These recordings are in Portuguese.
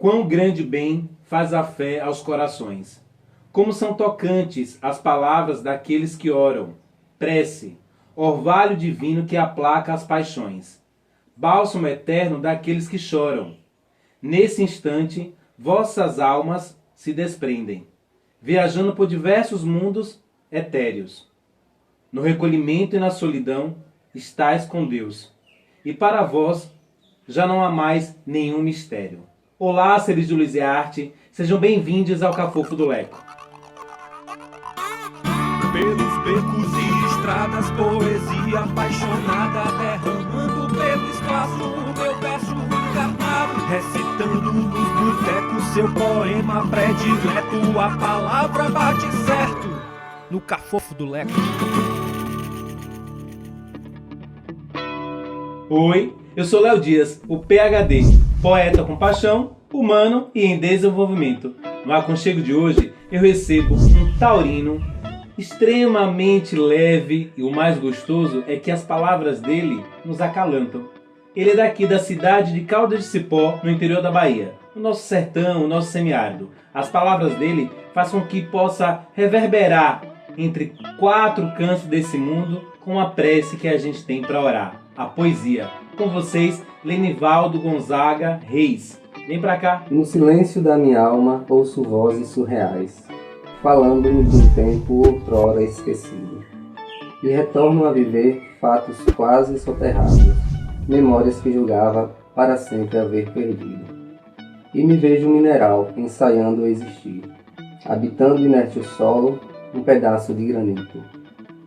Quão grande bem faz a fé aos corações! Como são tocantes as palavras daqueles que oram! Prece, orvalho divino que aplaca as paixões, bálsamo eterno daqueles que choram. Nesse instante, vossas almas se desprendem, viajando por diversos mundos etéreos. No recolhimento e na solidão, estais com Deus, e para vós já não há mais nenhum mistério. Olá, seres de luz e arte, sejam bem-vindos ao Cafofo do Leco. Pelos becos e estradas, poesia apaixonada, derramando pelo espaço o meu verso encarnado, recitando nos botecos seu poema predileto, a palavra bate certo no Cafofo do Leco. Oi, eu sou Léo Dias, o PhD, poeta com paixão, humano e em desenvolvimento. No aconchego de hoje, eu recebo um taurino extremamente leve e o mais gostoso é que as palavras dele nos acalantam. Ele é daqui da cidade de Caldas de Cipó, no interior da Bahia, o nosso sertão, o nosso semiárido. As palavras dele fazem com que possa reverberar entre quatro cantos desse mundo com a prece que a gente tem para orar, a poesia. Com vocês, Lenivaldo Gonzaga Reis. Vem pra cá. No silêncio da minha alma ouço vozes surreais, falando-me de um tempo outrora esquecido, e retorno a viver fatos quase soterrados, memórias que julgava para sempre haver perdido. E me vejo mineral ensaiando existir, habitando inerte o solo, um pedaço de granito,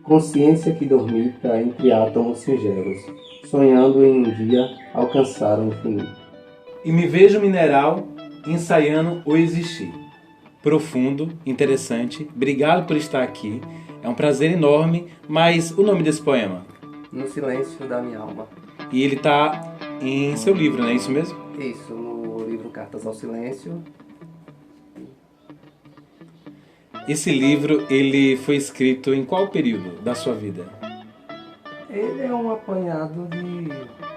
consciência que dormita entre átomos singelos, sonhando em um dia alcançar o infinito. E me vejo mineral ensaiando o existir. Profundo, interessante. Obrigado por estar aqui. É um prazer enorme. Mas o nome desse poema? No silêncio da minha alma. E ele está em seu livro, não é isso mesmo? Isso, no livro Cartas ao Silêncio. Esse livro, ele foi escrito em qual período da sua vida? Ele é um apanhado de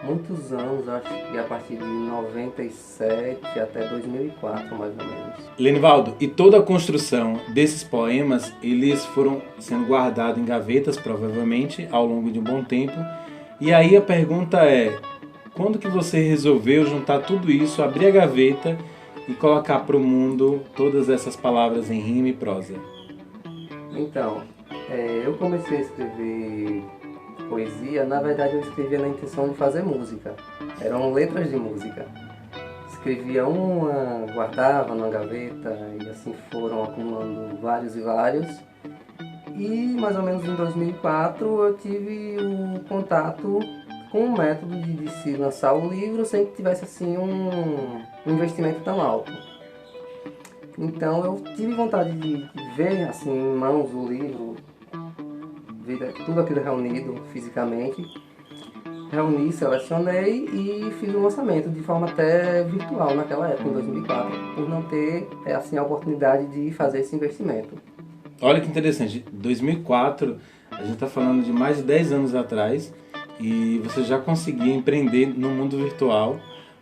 muitos anos, acho que a partir de 97 até 2004, mais ou menos. Lenivaldo, e toda a construção desses poemas, eles foram sendo guardados em gavetas, provavelmente, ao longo de um bom tempo. E aí a pergunta é, quando que você resolveu juntar tudo isso, abrir a gaveta e colocar para o mundo todas essas palavras em rima e prosa? Então, eu comecei a escrever poesia, na verdade eu escrevia na intenção de fazer música. Eram letras de música. Escrevia uma, guardava numa gaveta e assim foram acumulando vários e vários. E mais ou menos em 2004 eu tive o contato com o método de se lançar o livro sem que tivesse assim um investimento tão alto. Então eu tive vontade de ver assim em mãos o livro, ver tudo aquilo reunido fisicamente. Reuni, selecionei e fiz o lançamento de forma até virtual naquela época, em 2004, por não ter assim, a oportunidade de fazer esse investimento. Olha que interessante, 2004, a gente está falando de mais de 10 anos atrás e você já conseguia empreender no mundo virtual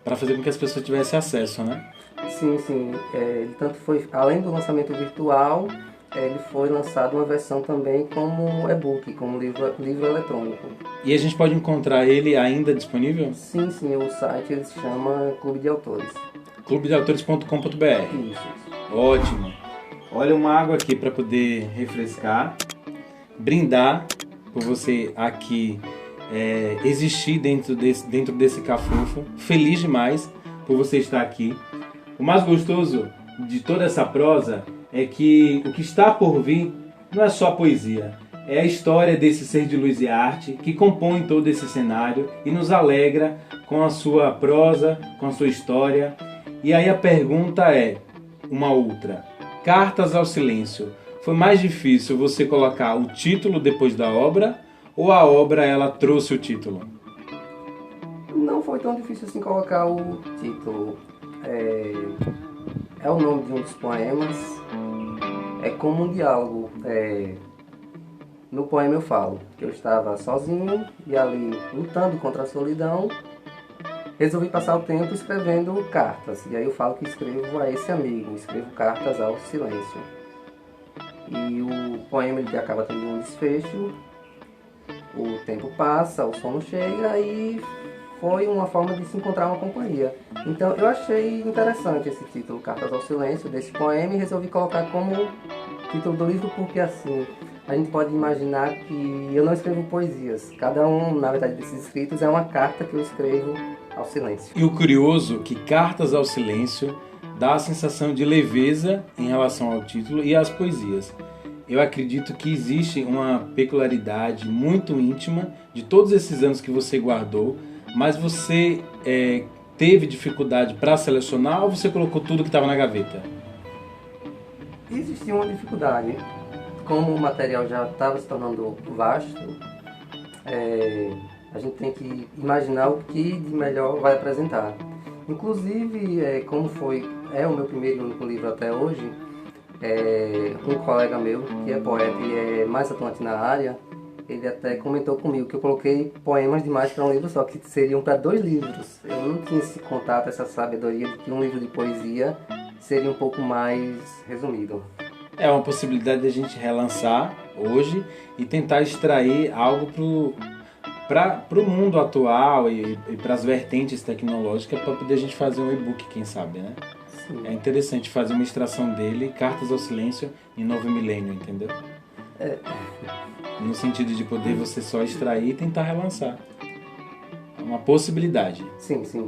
para fazer com que as pessoas tivessem acesso, né? Sim, sim. Ele tanto foi, além do lançamento virtual, ele foi lançado uma versão também como e-book, como livro eletrônico. E a gente pode encontrar ele ainda disponível? Sim, sim. O site ele se chama Clube de Autores. clubedeautores.com.br. Isso. Ótimo. Olha, uma água aqui para poder refrescar, brindar por você aqui existir dentro desse cafofo. Feliz demais por você estar aqui. O mais gostoso de toda essa prosa é que o que está por vir não é só poesia, é a história desse ser de luz e arte que compõe todo esse cenário e nos alegra com a sua prosa, com a sua história. E aí a pergunta é uma outra. Cartas ao Silêncio. Foi mais difícil você colocar o título depois da obra ou a obra ela trouxe o título? Não foi tão difícil assim colocar o título. É o nome de um dos poemas. É como um diálogo. No poema eu falo que eu estava sozinho e ali lutando contra a solidão resolvi passar o tempo escrevendo cartas. E aí eu falo que escrevo a esse amigo, escrevo cartas ao silêncio. E o poema ele acaba tendo um desfecho, o tempo passa, o sono chega e foi uma forma de se encontrar uma companhia. Então eu achei interessante esse título, Cartas ao Silêncio, desse poema, e resolvi colocar como título do livro porque assim, a gente pode imaginar que eu não escrevo poesias. Cada um, na verdade, desses escritos é uma carta que eu escrevo ao silêncio. E o curioso é que Cartas ao Silêncio dá a sensação de leveza em relação ao título e às poesias. Eu acredito que existe uma peculiaridade muito íntima de todos esses anos que você guardou, mas você teve dificuldade para selecionar ou você colocou tudo que estava na gaveta? Existia uma dificuldade. Como o material já estava se tornando vasto, a gente tem que imaginar o que de melhor vai apresentar. Inclusive, como é o meu primeiro e único livro até hoje, um colega meu, que é poeta e é mais atuante na área, ele até comentou comigo que eu coloquei poemas demais para um livro só, que seriam para 2 livros. Eu não tinha esse contato, essa sabedoria de que um livro de poesia seria um pouco mais resumido. É uma possibilidade de a gente relançar hoje e tentar extrair algo para o mundo atual e para as vertentes tecnológicas para poder a gente fazer um e-book, quem sabe, né? Sim. É interessante fazer uma extração dele, Cartas ao Silêncio, em Novo Milênio, entendeu? No sentido de poder você só extrair e tentar relançar. É uma possibilidade. Sim, sim.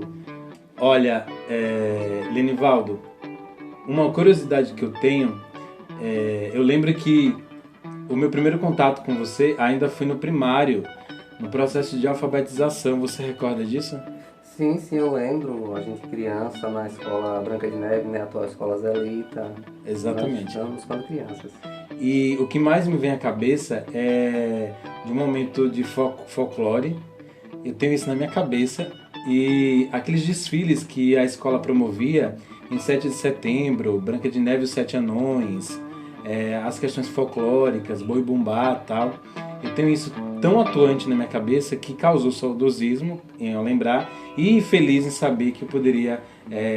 Olha, Lenivaldo, uma curiosidade que eu tenho, eu lembro que o meu primeiro contato com você ainda foi no primário, no processo de alfabetização. Você recorda disso? Sim, eu lembro. A gente criança na escola Branca de Neve, né, a atual escola Zelita. Exatamente. Nós estamos quando crianças. E o que mais me vem à cabeça é de um momento de folclore. Eu tenho isso na minha cabeça. E aqueles desfiles que a escola promovia em 7 de setembro, Branca de Neve e os 7 Anões, as questões folclóricas, boi bumbá e tal. Eu tenho isso tão atuante na minha cabeça que causou saudosismo em eu lembrar e feliz em saber que eu poderia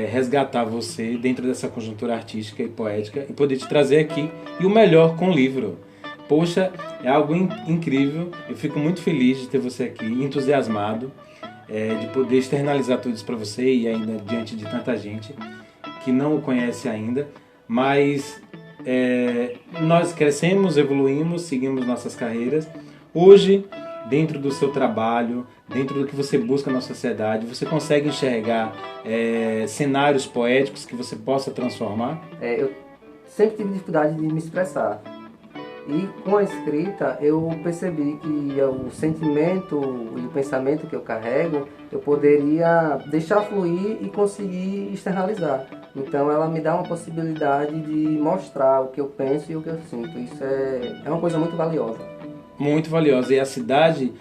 resgatar você dentro dessa conjuntura artística e poética e poder te trazer aqui, e o melhor, com o livro. Poxa, é algo incrível. Eu fico muito feliz de ter você aqui, entusiasmado, de poder externalizar tudo isso para você e ainda diante de tanta gente que não o conhece ainda, mas nós crescemos, evoluímos, seguimos nossas carreiras. Hoje, dentro do seu trabalho, dentro do que você busca na sociedade, você consegue enxergar cenários poéticos que você possa transformar? Eu sempre tive dificuldade de me expressar. E com a escrita eu percebi que o sentimento e o pensamento que eu carrego, eu poderia deixar fluir e conseguir externalizar. Então ela me dá uma possibilidade de mostrar o que eu penso e o que eu sinto. Isso é uma coisa muito valiosa. Muito valiosa. E a cidade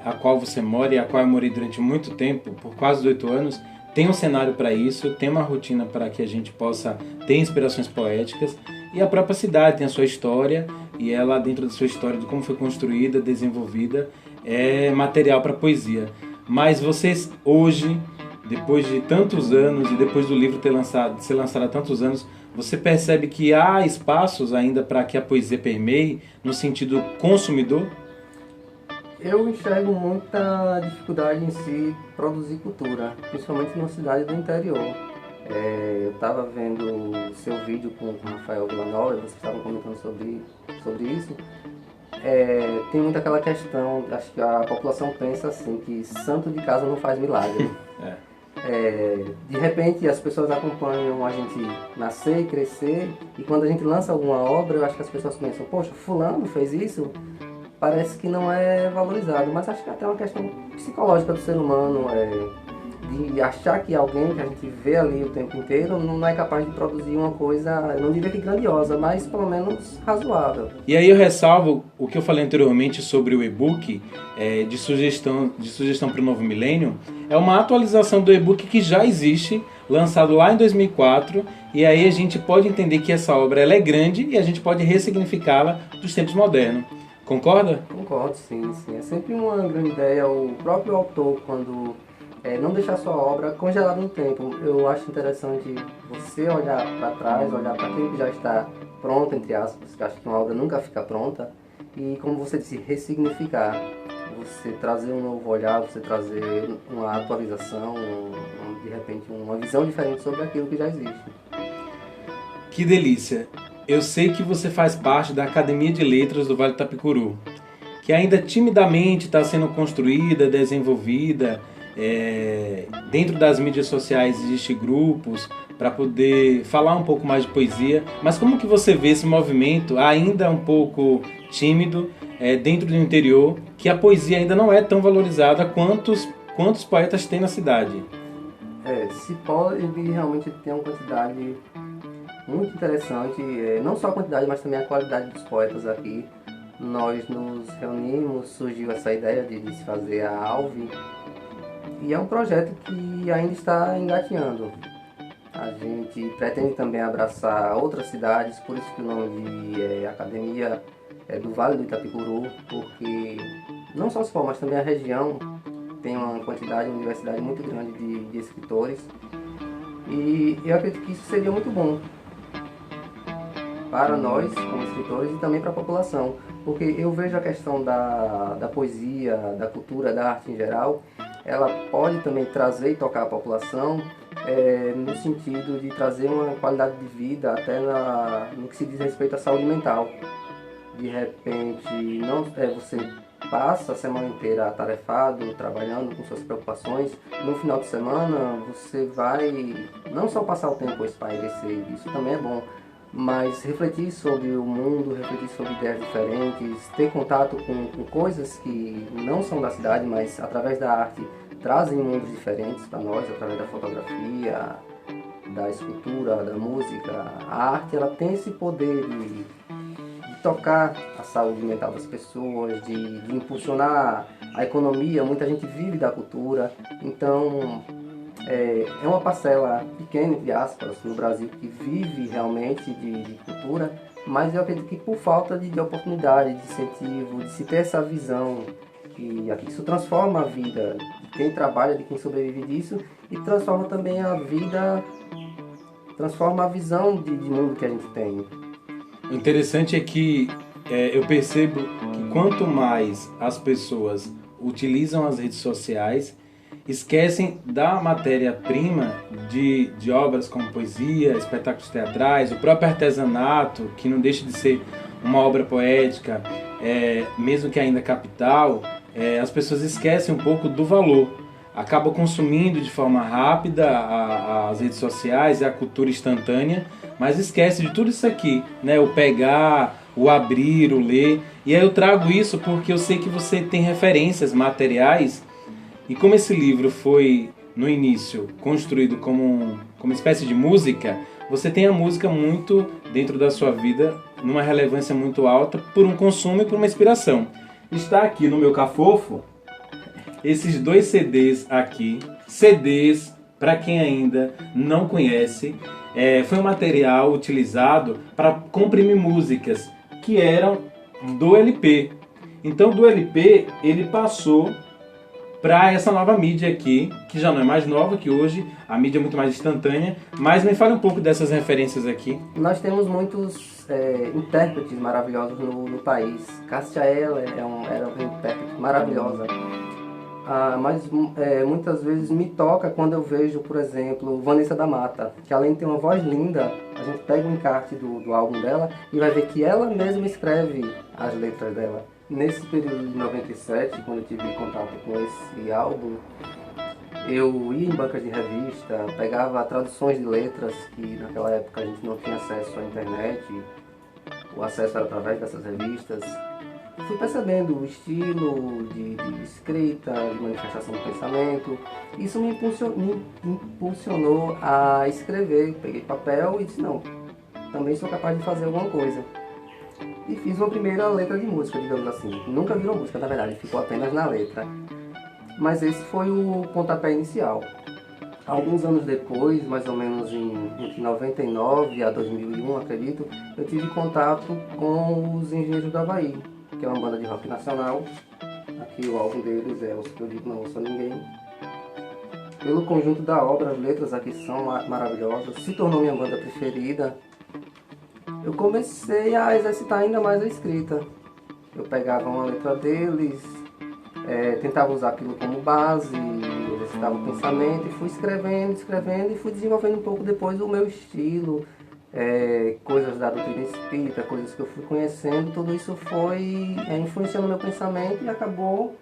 a qual você mora e a qual eu morei durante muito tempo, por quase 8 anos, tem um cenário para isso, tem uma rotina para que a gente possa ter inspirações poéticas. E a própria cidade tem a sua história, e ela, dentro da sua história, de como foi construída, desenvolvida, é material para poesia. Mas vocês, hoje, depois de tantos anos, e depois do livro ser lançado há tantos anos, você percebe que há espaços ainda para que a poesia permeie no sentido consumidor? Eu enxergo muita dificuldade em si produzir cultura, principalmente numa cidade do interior. Eu estava vendo o seu vídeo com o Rafael Villanova, vocês estavam comentando sobre isso. Tem muito aquela questão, acho que a população pensa assim, que santo de casa não faz milagre. De repente as pessoas acompanham a gente nascer e crescer, e quando a gente lança alguma obra, eu acho que as pessoas pensam, poxa, fulano fez isso? Parece que não é valorizado, mas acho que até uma questão psicológica do ser humano, de achar que alguém que a gente vê ali o tempo inteiro não é capaz de produzir uma coisa, eu não diria que grandiosa, mas pelo menos razoável. E aí eu ressalvo o que eu falei anteriormente sobre o e-book, de sugestão para o novo milênio. É uma atualização do e-book que já existe, lançado lá em 2004, e aí a gente pode entender que essa obra ela é grande e a gente pode ressignificá-la dos tempos modernos. Concorda? Concordo, sim. É sempre uma grande ideia. O próprio autor, quando não deixar sua obra congelada no tempo. Eu acho interessante você olhar para trás, olhar para aquilo que já está pronto, entre aspas, que acho que uma obra nunca fica pronta, e como você disse, ressignificar. Você trazer um novo olhar, você trazer uma atualização, de repente uma visão diferente sobre aquilo que já existe. Que delícia! Eu sei que você faz parte da Academia de Letras do Vale do Itapicuru, que ainda timidamente está sendo construída, desenvolvida. Dentro das mídias sociais existem grupos para poder falar um pouco mais de poesia. Mas como que você vê esse movimento ainda um pouco tímido dentro do interior, que a poesia ainda não é tão valorizada quantos poetas tem na cidade? Cipó ele realmente tem uma quantidade muito interessante, não só a quantidade, mas também a qualidade dos poetas aqui. Nós nos reunimos, surgiu essa ideia de se fazer a ALVE, e é um projeto que ainda está engatinhando. A gente pretende também abraçar outras cidades, por isso que o nome de Academia é do Vale do Itapicuru, porque não só Cipó, mas também a região tem uma quantidade, uma diversidade muito grande de escritores, e eu acredito que isso seria muito bom para nós como escritores e também para a população, porque eu vejo a questão da poesia, da cultura, da arte em geral, ela pode também trazer e tocar a população no sentido de trazer uma qualidade de vida até no que se diz respeito à saúde mental. De repente, você passa a semana inteira atarefado, trabalhando com suas preocupações, no final de semana você vai não só passar o tempo a espairecer, isso também é bom, mas refletir sobre o mundo, refletir sobre ideias diferentes, ter contato com coisas que não são da cidade, mas através da arte trazem mundos diferentes para nós, através da fotografia, da escultura, da música. A arte ela tem esse poder de tocar a saúde mental das pessoas, de impulsionar a economia. Muita gente vive da cultura, então é uma parcela pequena, entre aspas, no Brasil que vive realmente de cultura, mas eu acredito que por falta de oportunidade, de incentivo, de se ter essa visão, que isso transforma a vida de quem trabalha, de quem sobrevive disso, e transforma também a vida, transforma a visão de mundo que a gente tem. O interessante é que eu percebo que quanto mais as pessoas utilizam as redes sociais, esquecem da matéria-prima de obras como poesia, espetáculos teatrais, o próprio artesanato, que não deixa de ser uma obra poética, mesmo que ainda capital. As pessoas esquecem um pouco do valor, acabam consumindo de forma rápida as redes sociais e a cultura instantânea, mas esquece de tudo isso aqui, né? O pegar, o abrir, o ler. E aí eu trago isso porque eu sei que você tem referências materiais, e como esse livro foi, no início, construído como uma espécie de música, você tem a música muito dentro da sua vida, numa relevância muito alta, por um consumo e por uma inspiração. Está aqui no meu cafofo esses 2 CDs aqui, CDs, para quem ainda não conhece, foi um material utilizado para comprimir músicas que eram do LP. Então do LP ele passou para essa nova mídia aqui, que já não é mais nova, que hoje a mídia é muito mais instantânea, mas me fale um pouco dessas referências aqui. Nós temos muitos intérpretes maravilhosos no país. Cássia Eller era uma intérprete maravilhosa. Mas muitas vezes me toca quando eu vejo, por exemplo, Vanessa da Mata, que além de ter uma voz linda, a gente pega o encarte do álbum dela e vai ver que ela mesma escreve as letras dela. Nesse período de 97, quando eu tive contato com esse álbum, eu ia em bancas de revista, pegava traduções de letras, que naquela época a gente não tinha acesso à internet, o acesso era através dessas revistas. Fui percebendo o estilo de escrita, de manifestação do pensamento. Isso me impulsionou a escrever. Peguei papel e disse, não, também sou capaz de fazer alguma coisa. E fiz uma primeira letra de música, digamos assim. Nunca virou música, na verdade, ficou apenas na letra. Mas esse foi o pontapé inicial. Alguns anos depois, mais ou menos entre 99 a 2001, acredito, eu tive contato com os Engenheiros do Havaí, que é uma banda de rock nacional. Aqui o álbum deles é Os Que Eu Digo Não Sou Ninguém. pelo conjunto da obra, as letras aqui são maravilhosas, se tornou minha banda preferida. Eu comecei a exercitar ainda mais a escrita. Eu pegava uma letra deles, tentava usar aquilo como base, exercitava o pensamento e fui escrevendo e fui desenvolvendo um pouco depois o meu estilo, coisas da doutrina espírita, coisas que eu fui conhecendo, tudo isso foi influenciando meu pensamento e acabou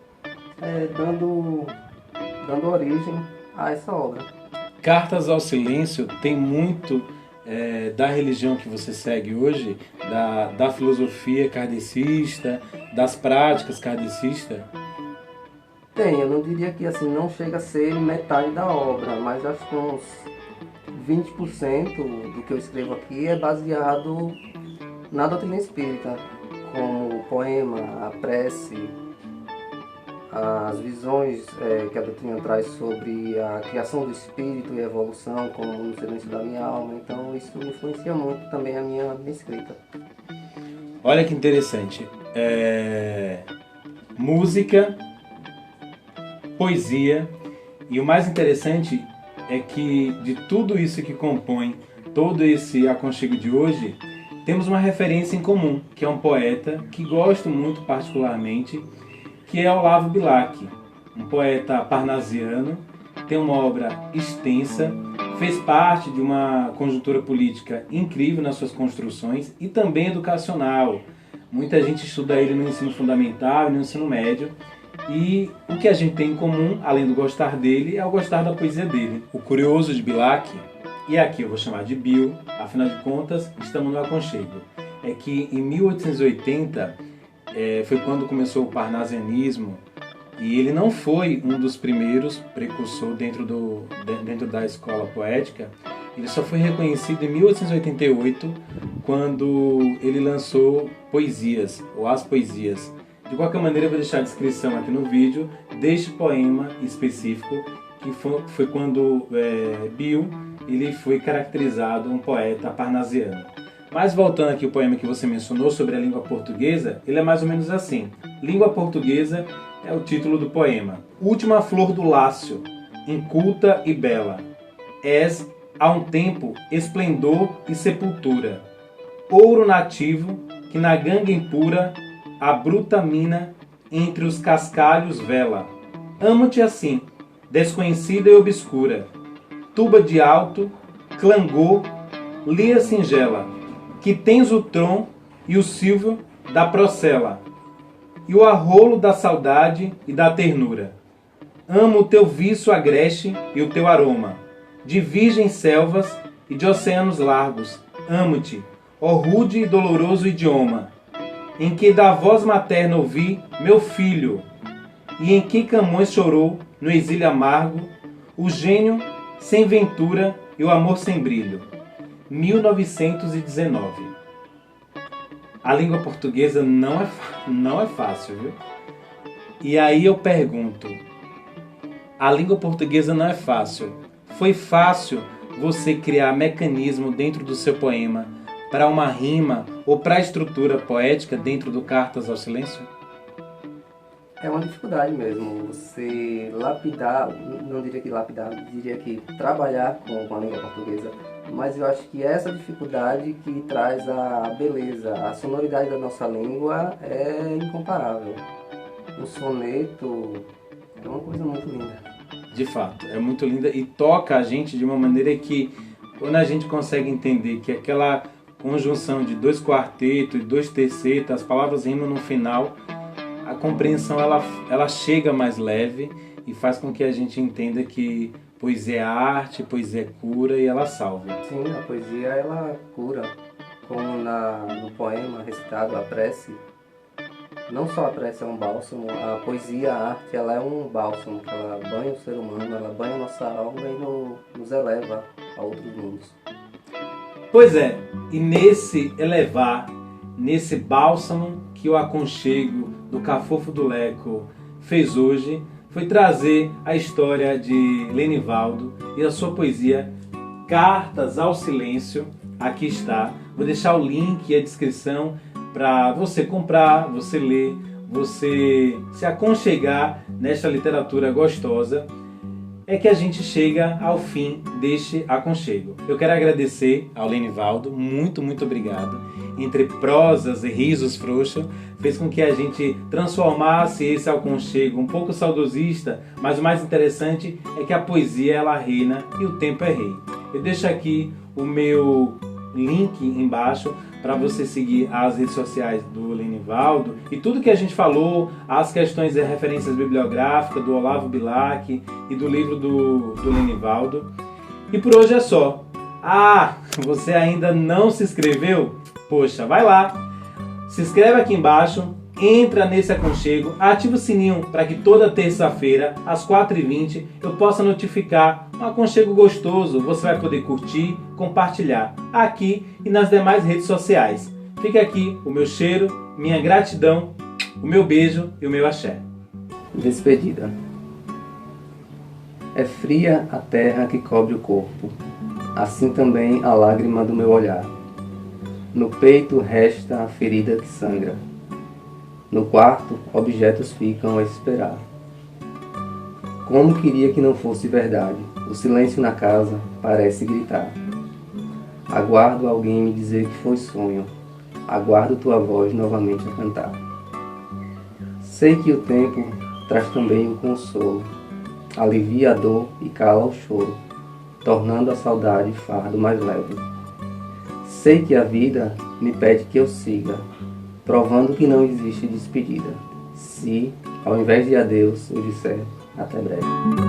dando origem a essa obra. Cartas ao Silêncio tem muito da religião que você segue hoje, da filosofia kardecista, das práticas kardecistas? Tem, eu não diria que assim, não chega a ser metade da obra, mas acho que uns 20% do que eu escrevo aqui é baseado na doutrina espírita, como o poema, a prece, as visões que a doutrina traz sobre a criação do espírito e a evolução, como no silêncio da minha alma. Então isso influencia muito também a minha escrita. Olha que interessante. Música, poesia, e o mais interessante é que de tudo isso que compõe todo esse aconchego de hoje, temos uma referência em comum, que é um poeta que gosto muito particularmente, que é Olavo Bilac, um poeta parnasiano, tem uma obra extensa, fez parte de uma conjuntura política incrível nas suas construções e também educacional. Muita gente estuda ele no ensino fundamental e no ensino médio, e o que a gente tem em comum, além do gostar dele, é o gostar da poesia dele. O curioso de Bilac, e aqui eu vou chamar de Bill, afinal de contas, estamos no aconchego, é que em 1880 foi quando começou o parnasianismo, e ele não foi um dos primeiros precursores dentro da escola poética. Ele só foi reconhecido em 1888, quando ele lançou Poesias, ou As Poesias. De qualquer maneira, eu vou deixar a descrição aqui no vídeo deste poema específico, que foi quando Bill ele foi caracterizado um poeta parnasiano. Mas voltando aqui ao poema que você mencionou sobre a língua portuguesa, ele é mais ou menos assim. Língua portuguesa é o título do poema. Última flor do lácio, inculta e bela, és há um tempo esplendor e sepultura, ouro nativo que na ganga impura a bruta mina entre os cascalhos vela. Amo-te assim, desconhecida e obscura, tuba de alto, clangor, lia singela, que tens o tron e o silvio da procela, e o arrolo da saudade e da ternura. Amo o teu viço agreste e o teu aroma, de virgens selvas e de oceanos largos. Amo-te, ó rude e doloroso idioma, em que da voz materna ouvi meu filho, e em que Camões chorou no exílio amargo, o gênio sem ventura e o amor sem brilho. 1919. A língua portuguesa não é fácil, viu? E aí eu pergunto, a língua portuguesa não é fácil. Foi fácil você criar mecanismo dentro do seu poema para uma rima ou para a estrutura poética dentro do Cartas ao Silêncio? É uma dificuldade mesmo, você lapidar, não diria que lapidar, diria que trabalhar com a língua portuguesa, mas eu acho que essa dificuldade que traz a beleza, a sonoridade da nossa língua é incomparável. O soneto é uma coisa muito linda. De fato, é muito linda e toca a gente de uma maneira que, quando a gente consegue entender que aquela conjunção de 2 quartetos e 2 tercetos, as palavras rimam no final, a compreensão ela chega mais leve e faz com que a gente entenda que poesia é arte, poesia é cura e ela salva. Sim, a poesia ela cura, como no poema recitado, a prece. Não só a prece é um bálsamo, a poesia, a arte, ela é um bálsamo, que ela banha o ser humano, ela banha a nossa alma e nos eleva a outros mundos. Pois é, e nesse elevar, nesse bálsamo que o aconchego do Cafofo do Leco fez hoje, foi trazer a história de Lenivaldo e a sua poesia Cartas ao Silêncio. Aqui está, vou deixar o link e a descrição para você comprar, você ler, você se aconchegar nesta literatura gostosa. é que a gente chega ao fim deste aconchego. Eu quero agradecer ao Lenivaldo, muito obrigado. Entre prosas e risos frouxos, fez com que a gente transformasse esse aconchego um pouco saudosista, mas o mais interessante é que a poesia ela reina e o tempo é rei. Eu deixo aqui o meu link embaixo para você seguir as redes sociais do Lenivaldo e tudo que a gente falou, as questões e referências bibliográficas do Olavo Bilac e do livro do Lenivaldo. E por hoje é só. Você ainda não se inscreveu? Poxa, vai lá, se inscreve aqui embaixo, entra nesse aconchego, ativa o sininho para que toda terça-feira, às 4h20, eu possa notificar um aconchego gostoso. Você vai poder curtir, compartilhar aqui e nas demais redes sociais. Fica aqui o meu cheiro, minha gratidão, o meu beijo e o meu axé. Despedida. É fria a terra que cobre o corpo, assim também a lágrima do meu olhar. No peito resta a ferida que sangra. No quarto, objetos ficam a esperar. Como queria que não fosse verdade, o silêncio na casa parece gritar. Aguardo alguém me dizer que foi sonho, aguardo tua voz novamente a cantar. Sei que o tempo traz também o consolo, alivia a dor e cala o choro, tornando a saudade fardo mais leve. Sei que a vida me pede que eu siga, provando que não existe despedida, se, ao invés de adeus, eu disser até breve.